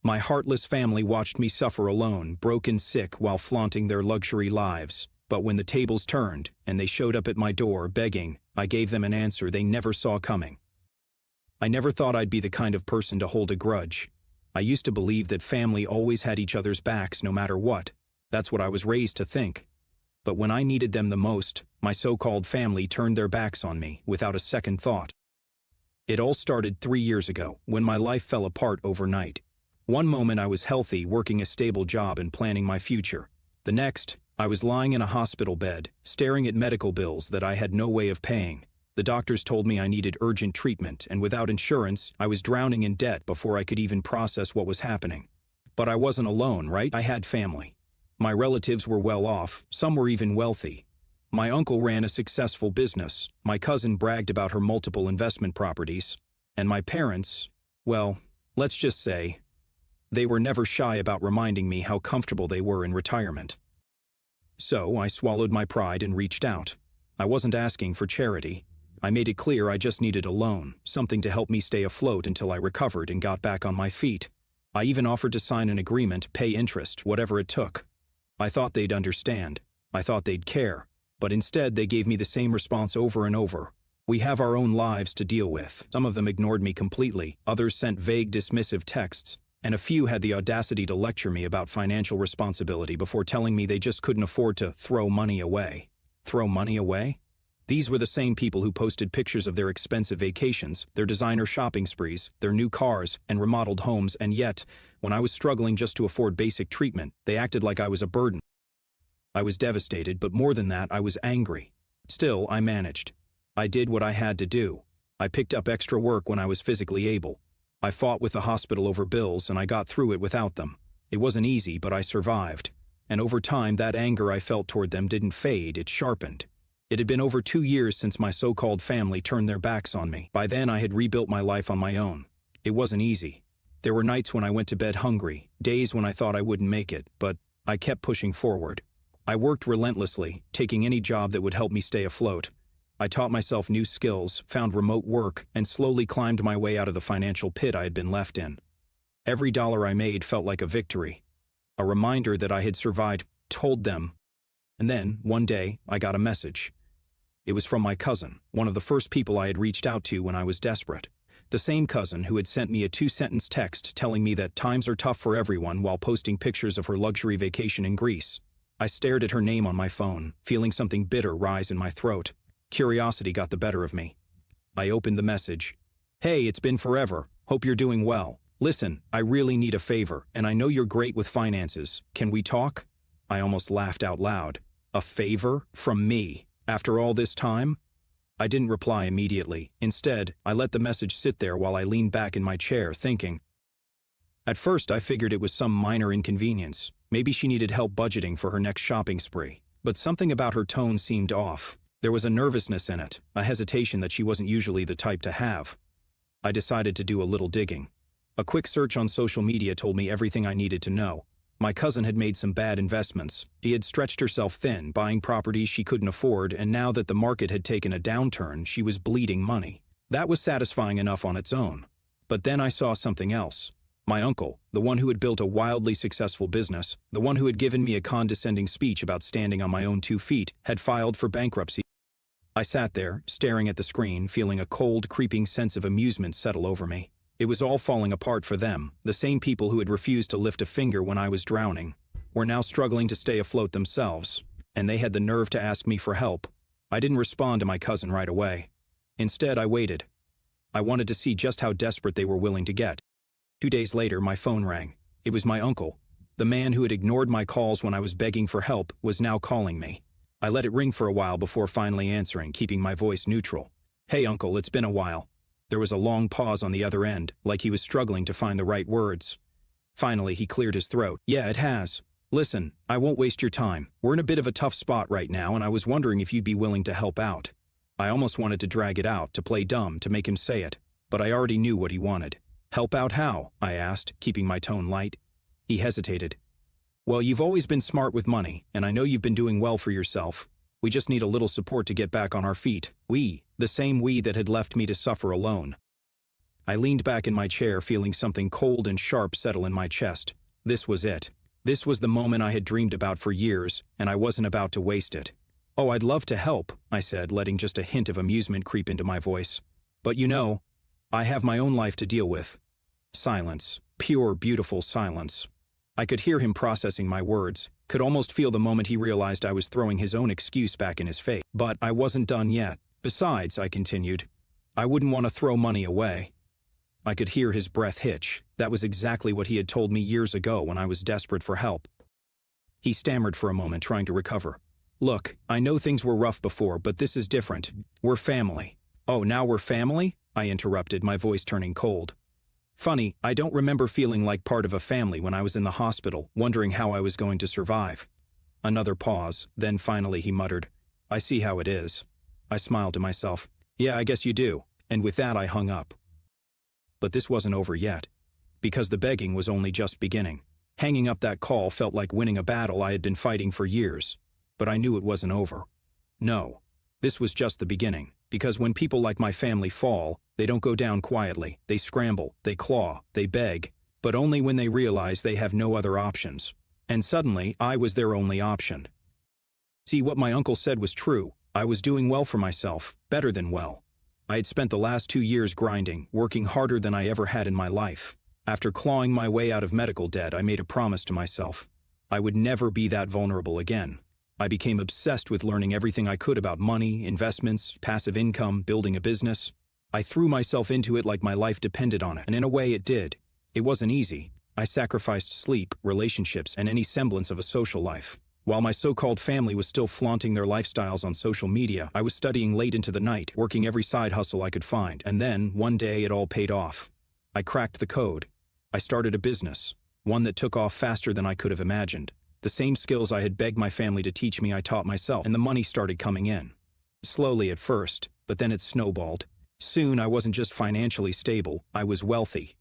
My heartless family watched me suffer alone, broke and sick while flaunting their luxury lives. But when the tables turned, and they showed up at my door begging, I gave them an answer they never saw coming. I never thought I'd be the kind of person to hold a grudge. I used to believe that family always had each other's backs no matter what. That's what I was raised to think. But when I needed them the most, my so-called family turned their backs on me without a second thought. It all started 3 years ago, when my life fell apart overnight. One moment I was healthy, working a stable job and planning my future. The next, I was lying in a hospital bed, staring at medical bills that I had no way of paying. The doctors told me I needed urgent treatment, and without insurance, I was drowning in debt before I could even process what was happening. But I wasn't alone, right? I had family. My relatives were well off, some were even wealthy. My uncle ran a successful business, my cousin bragged about her multiple investment properties, and my parents, well, let's just say, they were never shy about reminding me how comfortable they were in retirement. So I swallowed my pride and reached out. I wasn't asking for charity. I made it clear I just needed a loan, something to help me stay afloat until I recovered and got back on my feet. I even offered to sign an agreement, pay interest, whatever it took. I thought they'd understand. I thought they'd care. But instead they gave me the same response over and over. We have our own lives to deal with. Some of them ignored me completely, others sent vague, dismissive texts, and a few had the audacity to lecture me about financial responsibility before telling me they just couldn't afford to throw money away. Throw money away? These were the same people who posted pictures of their expensive vacations, their designer shopping sprees, their new cars, and remodeled homes, and yet, when I was struggling just to afford basic treatment, they acted like I was a burden. I was devastated, but more than that, I was angry. Still, I managed. I did what I had to do. I picked up extra work when I was physically able. I fought with the hospital over bills, and I got through it without them. It wasn't easy, but I survived. And over time, that anger I felt toward them didn't fade, it sharpened. It had been over 2 years since my so-called family turned their backs on me. By then, I had rebuilt my life on my own. It wasn't easy. There were nights when I went to bed hungry, days when I thought I wouldn't make it, but I kept pushing forward. I worked relentlessly, taking any job that would help me stay afloat. I taught myself new skills, found remote work, and slowly climbed my way out of the financial pit I had been left in. Every dollar I made felt like a victory, a reminder that I had survived. Told them. And then, one day, I got a message. It was from my cousin, one of the first people I had reached out to when I was desperate. The same cousin who had sent me a 2-sentence text telling me that times are tough for everyone while posting pictures of her luxury vacation in Greece. I stared at her name on my phone, feeling something bitter rise in my throat. Curiosity got the better of me. I opened the message. "Hey, it's been forever. Hope you're doing well. Listen, I really need a favor, and I know you're great with finances. Can we talk?" I almost laughed out loud. A favor? From me? After all this time? I didn't reply immediately. Instead, I let the message sit there while I leaned back in my chair, thinking. At first, I figured it was some minor inconvenience. Maybe she needed help budgeting for her next shopping spree. But something about her tone seemed off. There was a nervousness in it, a hesitation that she wasn't usually the type to have. I decided to do a little digging. A quick search on social media told me everything I needed to know. My cousin had made some bad investments. She had stretched herself thin, buying properties she couldn't afford, and now that the market had taken a downturn, she was bleeding money. That was satisfying enough on its own. But then I saw something else. My uncle, the one who had built a wildly successful business, the one who had given me a condescending speech about standing on my own 2 feet, had filed for bankruptcy. I sat there, staring at the screen, feeling a cold, creeping sense of amusement settle over me. It was all falling apart for them. The same people who had refused to lift a finger when I was drowning were now struggling to stay afloat themselves, and they had the nerve to ask me for help. I didn't respond to my cousin right away. Instead, I waited. I wanted to see just how desperate they were willing to get. 2 days later, my phone rang. It was my uncle. The man who had ignored my calls when I was begging for help was now calling me. I let it ring for a while before finally answering, keeping my voice neutral. "Hey, Uncle, it's been a while." There was a long pause on the other end, like he was struggling to find the right words. Finally, he cleared his throat. "Yeah, it has. Listen, I won't waste your time. We're in a bit of a tough spot right now, and I was wondering if you'd be willing to help out." I almost wanted to drag it out, to play dumb, to make him say it, but I already knew what he wanted. "Help out how?" I asked, keeping my tone light. He hesitated. "Well, you've always been smart with money, and I know you've been doing well for yourself. We just need a little support to get back on our feet. We, the same we that had left me to suffer alone." I leaned back in my chair, feeling something cold and sharp settle in my chest. This was it. This was the moment I had dreamed about for years, and I wasn't about to waste it. "Oh, I'd love to help," I said, letting just a hint of amusement creep into my voice. "But you know, I have my own life to deal with." Silence. Pure, beautiful silence. I could hear him processing my words, could almost feel the moment he realized I was throwing his own excuse back in his face. But I wasn't done yet. "Besides," I continued, "I wouldn't want to throw money away." I could hear his breath hitch. That was exactly what he had told me years ago when I was desperate for help. He stammered for a moment, trying to recover. "Look, I know things were rough before, but this is different. We're family." "Oh, now we're family?" I interrupted, my voice turning cold. "Funny, I don't remember feeling like part of a family when I was in the hospital, wondering how I was going to survive." Another pause, then finally he muttered, "I see how it is." I smiled to myself. "Yeah, I guess you do." And with that I hung up. But this wasn't over yet, because the begging was only just beginning. Hanging up that call felt like winning a battle I had been fighting for years, but I knew it wasn't over. No, this was just the beginning, because when people like my family fall, they don't go down quietly. They scramble, they claw, they beg, but only when they realize they have no other options. And suddenly, I was their only option. See, what my uncle said was true. I was doing well for myself, better than well. I had spent the last 2 years grinding, working harder than I ever had in my life. After clawing my way out of medical debt, I made a promise to myself. I would never be that vulnerable again. I became obsessed with learning everything I could about money, investments, passive income, building a business. I threw myself into it like my life depended on it, and in a way it did. It wasn't easy. I sacrificed sleep, relationships, and any semblance of a social life. While my so-called family was still flaunting their lifestyles on social media, I was studying late into the night, working every side hustle I could find, and then, one day, it all paid off. I cracked the code. I started a business, one that took off faster than I could have imagined. The same skills I had begged my family to teach me I taught myself, and the money started coming in. Slowly at first, but then it snowballed. Soon I wasn't just financially stable, I was wealthy.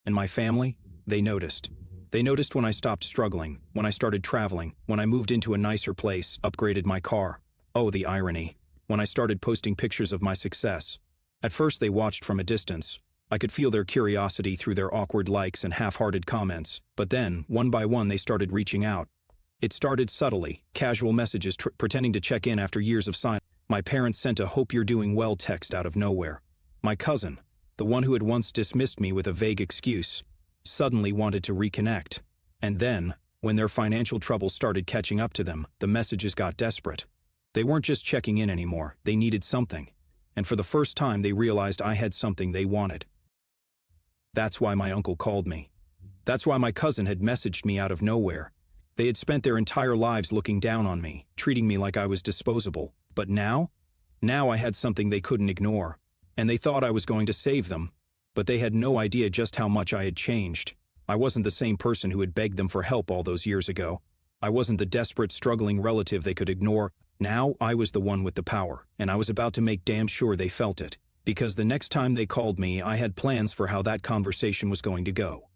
And my family? They noticed. They noticed when I stopped struggling, when I started traveling, when I moved into a nicer place, upgraded my car. Oh, the irony. When I started posting pictures of my success. At first they watched from a distance. I could feel their curiosity through their awkward likes and half-hearted comments. But then, one by one, they started reaching out. It started subtly, casual messages pretending to check in after years of silence. My parents sent a "hope you're doing well" text out of nowhere. My cousin, the one who had once dismissed me with a vague excuse, suddenly wanted to reconnect. And then, when their financial troubles started catching up to them, the messages got desperate. They weren't just checking in anymore, they needed something. And for the first time they realized I had something they wanted. That's why my uncle called me. That's why my cousin had messaged me out of nowhere. They had spent their entire lives looking down on me, treating me like I was disposable. But now? Now I had something they couldn't ignore. And they thought I was going to save them. But they had no idea just how much I had changed. I wasn't the same person who had begged them for help all those years ago. I wasn't the desperate, struggling relative they could ignore. Now I was the one with the power, and I was about to make damn sure they felt it. Because the next time they called me, I had plans for how that conversation was going to go.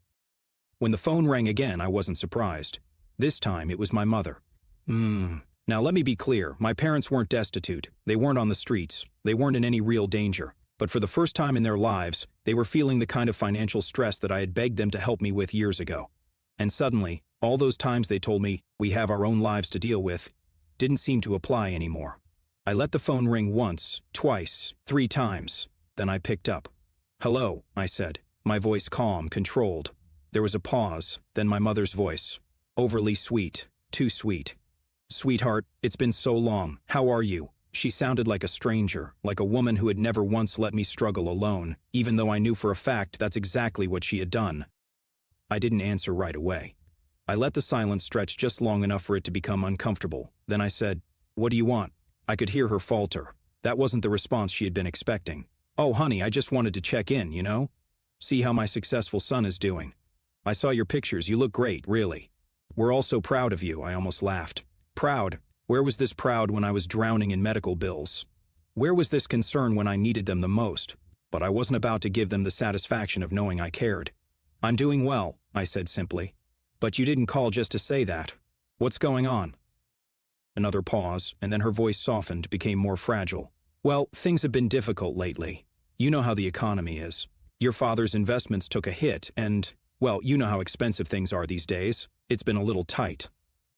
When the phone rang again, I wasn't surprised. This time, it was my mother. Now let me be clear, my parents weren't destitute. They weren't on the streets. They weren't in any real danger. But for the first time in their lives, they were feeling the kind of financial stress that I had begged them to help me with years ago. And suddenly, all those times they told me, "We have our own lives to deal with," didn't seem to apply anymore. I let the phone ring once, twice, 3 times. Then I picked up. "Hello," I said, my voice calm, controlled. There was a pause, then my mother's voice. Overly sweet, too sweet. "Sweetheart, it's been so long. How are you?" She sounded like a stranger, like a woman who had never once let me struggle alone, even though I knew for a fact that's exactly what she had done. I didn't answer right away. I let the silence stretch just long enough for it to become uncomfortable. Then I said, "What do you want?" I could hear her falter. That wasn't the response she had been expecting. "Oh, honey, I just wanted to check in, you know? See how my successful son is doing. I saw your pictures, you look great, really. We're all so proud of you," I almost laughed. Proud? Where was this proud when I was drowning in medical bills? Where was this concern when I needed them the most? But I wasn't about to give them the satisfaction of knowing I cared. "I'm doing well," I said simply. "But you didn't call just to say that. What's going on?" Another pause, and then her voice softened, became more fragile. "Well, things have been difficult lately. You know how the economy is. Your father's investments took a hit and, well, you know how expensive things are these days. It's been a little tight.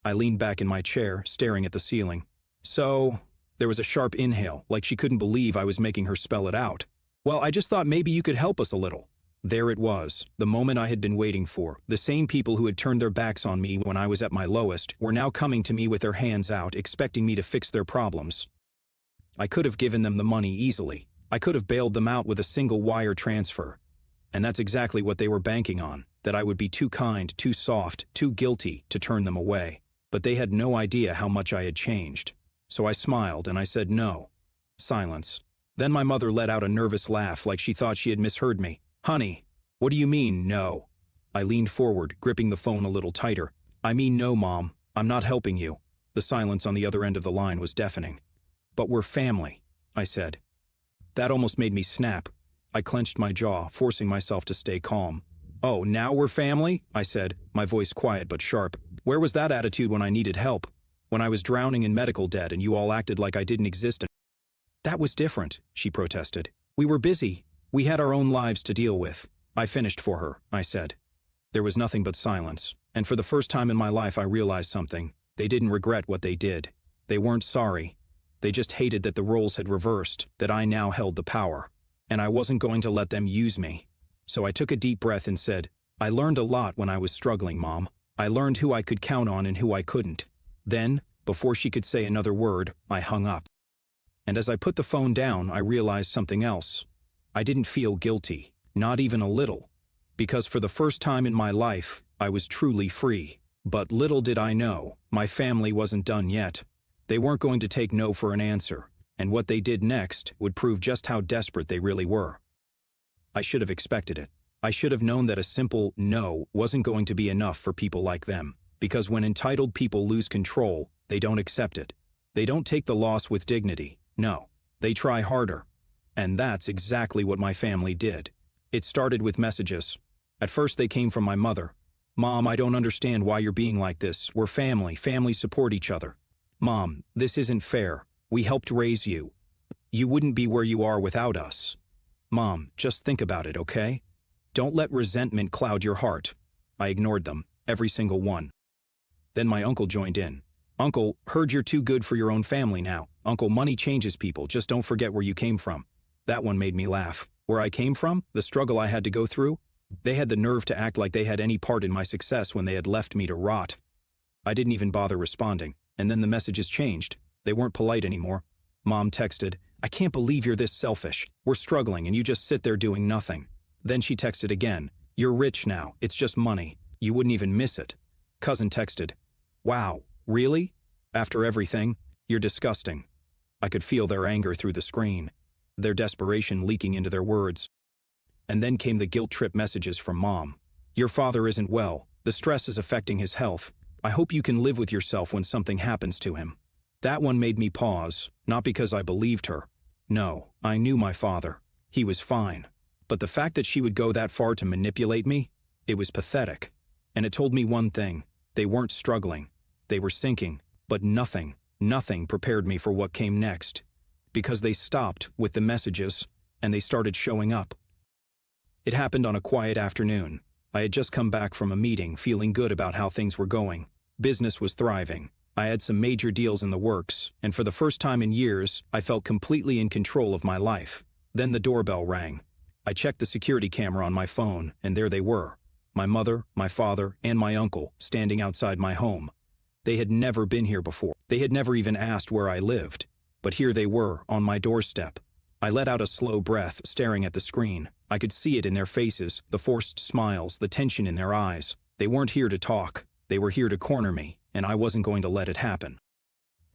I leaned back in my chair, staring at the ceiling. So, there was a sharp inhale, like she couldn't believe I was making her spell it out. Well, I just thought maybe you could help us a little. There it was, the moment I had been waiting for. The same people who had turned their backs on me when I was at my lowest were now coming to me with their hands out, expecting me to fix their problems. I could have given them the money easily. I could have bailed them out with a single wire transfer. And that's exactly what they were banking on, that I would be too kind, too soft, too guilty to turn them away. But they had no idea how much I had changed. So I smiled and I said no. Silence. Then my mother let out a nervous laugh like she thought she had misheard me. Honey, what do you mean, no? I leaned forward, gripping the phone a little tighter. I mean no, Mom. I'm not helping you. The silence on the other end of the line was deafening. But we're family, I said. That almost made me snap. I clenched my jaw, forcing myself to stay calm. Oh, now we're family? I said, my voice quiet but sharp. Where was that attitude when I needed help? When I was drowning in medical debt and you all acted like I didn't exist? That was different, she protested. We were busy. We had our own lives to deal with. I finished for her, I said. There was nothing but silence, and for the first time in my life I realized something. They didn't regret what they did. They weren't sorry. They just hated that the roles had reversed, that I now held the power. And I wasn't going to let them use me. So I took a deep breath and said, I learned a lot when I was struggling, Mom. I learned who I could count on and who I couldn't. Then, before she could say another word, I hung up. And as I put the phone down, I realized something else. I didn't feel guilty, not even a little, because for the first time in my life, I was truly free. But little did I know, my family wasn't done yet. They weren't going to take no for an answer, and what they did next would prove just how desperate they really were. I should have expected it. I should have known that a simple no wasn't going to be enough for people like them, because when entitled people lose control, they don't accept it. They don't take the loss with dignity. No, they try harder. And that's exactly what my family did. It started with messages. At first they came from my mother. Mom, I don't understand why you're being like this. We're family. Families support each other. Mom, this isn't fair. We helped raise you. You wouldn't be where you are without us. Mom, just think about it, okay? Don't let resentment cloud your heart. I ignored them, every single one. Then my uncle joined in. Uncle, heard you're too good for your own family now. Uncle, money changes people. Just don't forget where you came from. That one made me laugh. Where I came from? The struggle I had to go through? They had the nerve to act like they had any part in my success when they had left me to rot. I didn't even bother responding, and then the messages changed. They weren't polite anymore. Mom texted, I can't believe you're this selfish. We're struggling and you just sit there doing nothing. Then she texted again, you're rich now. It's just money. You wouldn't even miss it. Cousin texted, wow, really? After everything? You're disgusting. I could feel their anger through the screen, their desperation leaking into their words. And then came the guilt trip messages from Mom. Your father isn't well. The stress is affecting his health. I hope you can live with yourself when something happens to him. That one made me pause, not because I believed her. No, I knew my father. He was fine. But the fact that she would go that far to manipulate me, it was pathetic. And it told me one thing. They weren't struggling. They were sinking. But nothing prepared me for what came next. Because they stopped with the messages, and they started showing up. It happened on a quiet afternoon. I had just come back from a meeting, feeling good about how things were going. Business was thriving. I had some major deals in the works, and for the first time in years, I felt completely in control of my life. Then the doorbell rang. I checked the security camera on my phone, and there they were. My mother, my father, and my uncle standing outside my home. They had never been here before. They had never even asked where I lived. But here they were, on my doorstep. I let out a slow breath, staring at the screen. I could see it in their faces, the forced smiles, the tension in their eyes. They weren't here to talk. They were here to corner me, and I wasn't going to let it happen.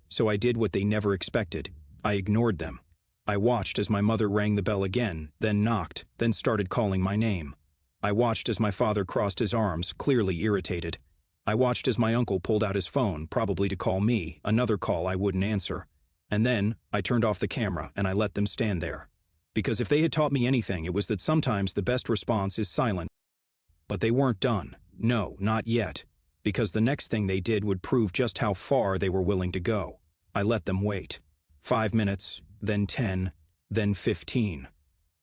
So I did what they never expected. I ignored them. I watched as my mother rang the bell again, then knocked, then started calling my name. I watched as my father crossed his arms, clearly irritated. I watched as my uncle pulled out his phone, probably to call me, another call I wouldn't answer. And then, I turned off the camera and I let them stand there. Because if they had taught me anything, it was that sometimes the best response is silent. But they weren't done. No, not yet. Because the next thing they did would prove just how far they were willing to go. I let them wait. 5 minutes, then 10, then 15.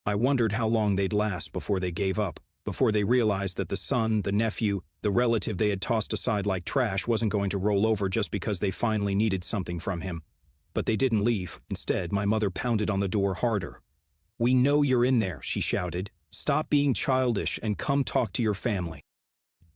I wondered how long they'd last before they gave up, before they realized that the son, the nephew, the relative they had tossed aside like trash wasn't going to roll over just because they finally needed something from him. But they didn't leave. Instead, my mother pounded on the door harder. "We know you're in there," she shouted. "Stop being childish and come talk to your family."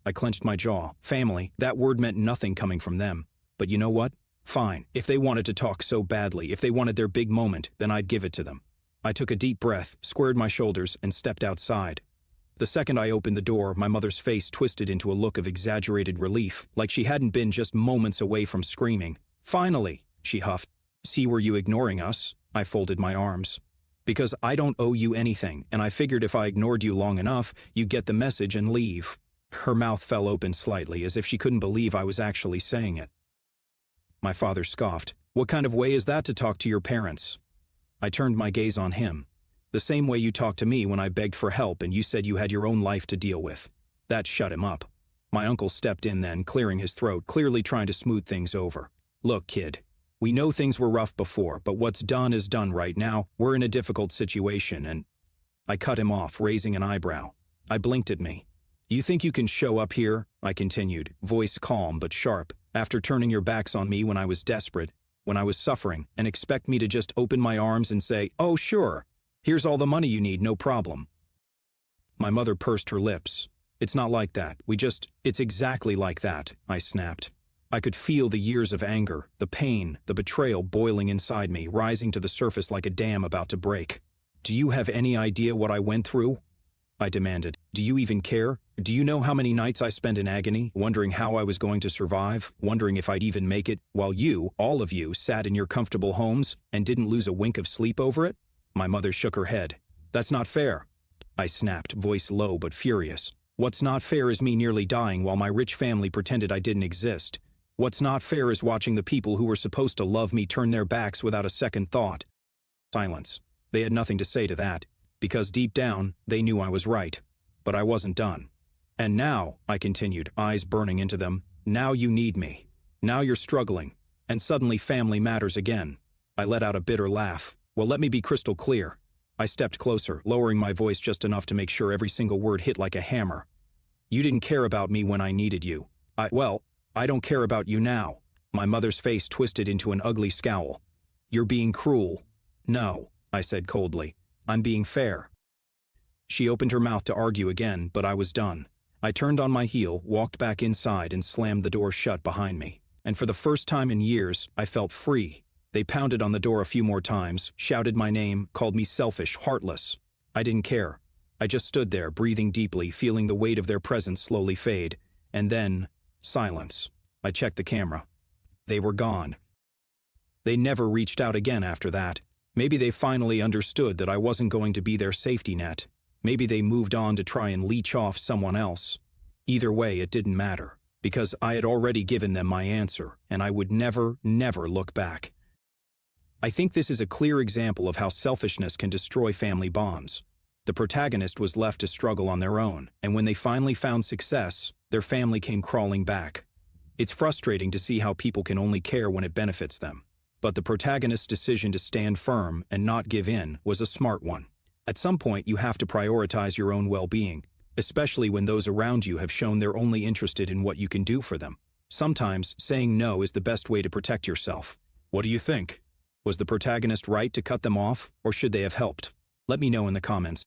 I clenched my jaw. Family, that word meant nothing coming from them. But you know what? Fine. If they wanted to talk so badly, if they wanted their big moment, then I'd give it to them. I took a deep breath, squared my shoulders, and stepped outside. The second I opened the door, my mother's face twisted into a look of exaggerated relief, like she hadn't been just moments away from screaming. "Finally," she huffed. "See, were you ignoring us?" I folded my arms. "Because I don't owe you anything, and I figured if I ignored you long enough, you'd get the message and leave." Her mouth fell open slightly, as if she couldn't believe I was actually saying it. My father scoffed. "What kind of way is that to talk to your parents?" I turned my gaze on him. "The same way you talked to me when I begged for help and you said you had your own life to deal with." That shut him up. My uncle stepped in then, clearing his throat, clearly trying to smooth things over. "Look, kid, we know things were rough before, but what's done is done right now. We're in a difficult situation and—" I cut him off, raising an eyebrow. I blinked at me. "You think you can show up here?" I continued, voice calm but sharp, "after turning your backs on me when I was desperate, when I was suffering, and expect me to just open my arms and say, 'Oh, sure, here's all the money you need, no problem.'" My mother pursed her lips. "It's not like that. It's exactly like that," I snapped. I could feel the years of anger, the pain, the betrayal boiling inside me, rising to the surface like a dam about to break. "Do you have any idea what I went through?" I demanded. "Do you even care? Do you know how many nights I spent in agony, wondering how I was going to survive, wondering if I'd even make it, while you, all of you, sat in your comfortable homes and didn't lose a wink of sleep over it?" My mother shook her head. "That's not fair," I snapped, voice low but furious. "What's not fair is me nearly dying while my rich family pretended I didn't exist. What's not fair is watching the people who were supposed to love me turn their backs without a second thought." Silence. They had nothing to say to that, because deep down, they knew I was right. But I wasn't done. "And now," I continued, eyes burning into them, "now you need me. Now you're struggling. And suddenly family matters again." I let out a bitter laugh. "Well, let me be crystal clear." I stepped closer, lowering my voice just enough to make sure every single word hit like a hammer. "You didn't care about me when I needed you. I don't care about you now." My mother's face twisted into an ugly scowl. "You're being cruel." "No," I said coldly. "I'm being fair." She opened her mouth to argue again, but I was done. I turned on my heel, walked back inside, and slammed the door shut behind me. And for the first time in years, I felt free. They pounded on the door a few more times, shouted my name, called me selfish, heartless. I didn't care. I just stood there, breathing deeply, feeling the weight of their presence slowly fade. And then, silence. I checked the camera. They were gone. They never reached out again after that. Maybe they finally understood that I wasn't going to be their safety net. Maybe they moved on to try and leech off someone else. Either way, it didn't matter, because I had already given them my answer, and I would never, never look back. I think this is a clear example of how selfishness can destroy family bonds. The protagonist was left to struggle on their own, and when they finally found success, their family came crawling back. It's frustrating to see how people can only care when it benefits them. But the protagonist's decision to stand firm and not give in was a smart one. At some point, you have to prioritize your own well-being, especially when those around you have shown they're only interested in what you can do for them. Sometimes, saying no is the best way to protect yourself. What do you think? Was the protagonist right to cut them off, or should they have helped? Let me know in the comments.